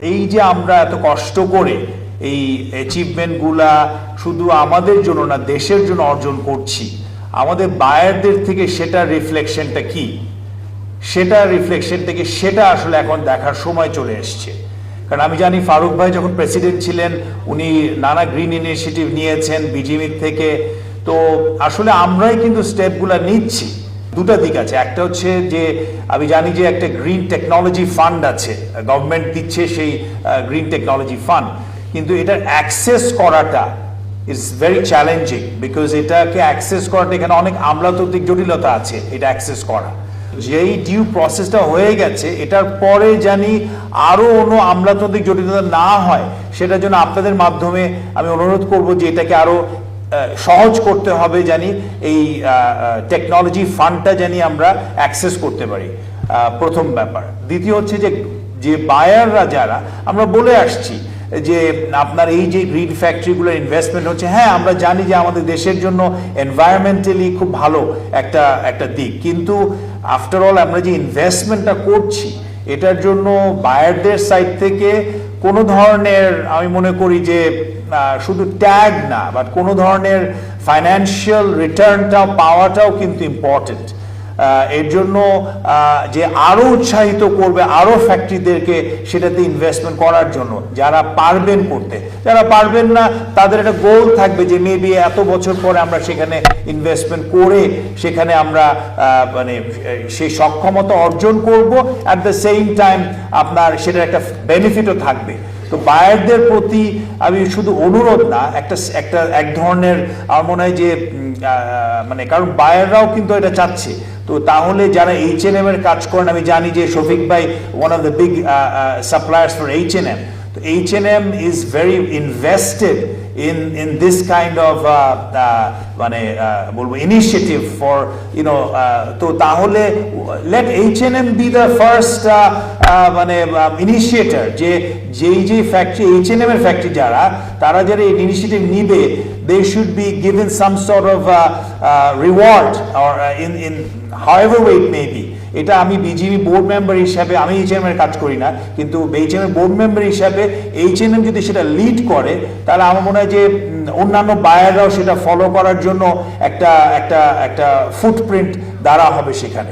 এই যে আমরা এত কষ্ট করে এই অ্যাচিভমেন্টগুলা শুধু আমাদের জন্য না দেশের জন্য অর্জন করছি, আমাদের বায়ারদের থেকে সেটা রিফ্লেকশনটা কি, সেটা রিফ্লেকশন থেকে সেটা আসলে এখন দেখার সময় চলে এসছে। কারণ আমি জানি ফারুক ভাই যখন প্রেসিডেন্ট ছিলেন উনি নানা গ্রিন ইনিশিয়েটিভ নিয়েছেন বিজিএমই থেকে। তো আসলে আমরাই কিন্তু স্টেপগুলা নিচ্ছি। দুটা দিক আছে, একটা হচ্ছে যে আমি জানি যে একটা গ্রিন টেকনোলজি ফান্ড আছে, গভর্নমেন্ট দিচ্ছে সেই গ্রিন টেকনোলজি ফান্ড, কিন্তু এটার অ্যাক্সেস করাটা ইজ ভেরি চ্যালেঞ্জিং। বিকজ এটাকে অ্যাক্সেস করাটা এখানে অনেক আমলাতান্ত্রিক জটিলতা আছে এটা অ্যাক্সেস করা। যেই ডিউ প্রসেসটা হয়ে গেছে এটার পরে জানি আরো অন্য আমলাতান্ত্রিক জটিলতা না হয়, সেটার জন্য আপনাদের মাধ্যমে আমি অনুরোধ করব যে এটাকে আরো সহজ করতে হবে, জানি এই টেকনোলজি ফান্ডটা জানি আমরা অ্যাক্সেস করতে পারি, প্রথম ব্যাপার। দ্বিতীয় হচ্ছে যে বায়াররা যারা আমরা বলে আসছি যে আপনার এই যে গ্রিন ফ্যাক্টরিগুলোর ইনভেস্টমেন্ট হচ্ছে, হ্যাঁ আমরা জানি যে আমাদের দেশের জন্য এনভায়রনমেন্টালি খুব ভালো একটা দিক, কিন্তু আফটার অল আমরা যে ইনভেস্টমেন্টটা করছি এটার জন্য বায়ারদের সাইড থেকে কোনো ধরনের, আমি মনে করি যে শুধু ট্যাগ না, বাট কোনো ধরনের ফাইন্যান্সিয়াল রিটার্নটাও পাওয়াটাও কিন্তু ইম্পর্টেন্ট। এর জন্য যে আরো উৎসাহিত করবে আরো ফ্যাক্টরিদেরকে সেটাতে ইনভেস্টমেন্ট করার জন্য, যারা পারবেন করতে, যারা পারবেন না তাদের একটা গোল থাকবে যে মেবি এত বছর পরে আমরা সেখানে ইনভেস্টমেন্ট করে সেখানে আমরা মানে সেই সক্ষমতা অর্জন করব, অ্যাট দ্য সেম টাইম আপনার সেটার একটা বেনিফিটও থাকবে। তো বায়ারদের প্রতি আমি শুধু অনুরোধ না, এক ধরনের আমার মনে হয় যে মানে, কারণ বায়াররাও কিন্তু এটা চাচ্ছে। তো তাহলে যারা H&M এর কাজ করেন, আমি জানি যে শফিক ভাই one of the big suppliers for H&M, তো H&M is very invested in this kind of মানে বলবো ইনিশিয়েটিভ ফর তো তাহলে let H&M be the first মানে ইনিশিয়েটর, যেই ফ্যাক্টরি H&M এর ফ্যাক্টরি যারা যারা এই ইনিশিয়েটিভ নিবে, they should be given some sort of reward or in however way it may be. এটা আমি বিজিবি বোর্ড মেম্বার হিসাবে, আমি H&M এর কাজ করি না, কিন্তু H&M এর বোর্ড মেম্বার হিসাবে H&M যদি সেটা লিড করে তাহলে আমার মনে হয় যে অন্যান্য বায়াররাও সেটা ফলো করার জন্য একটা ফুটপ্রিন্ট দ্বারা হবে সেখানে।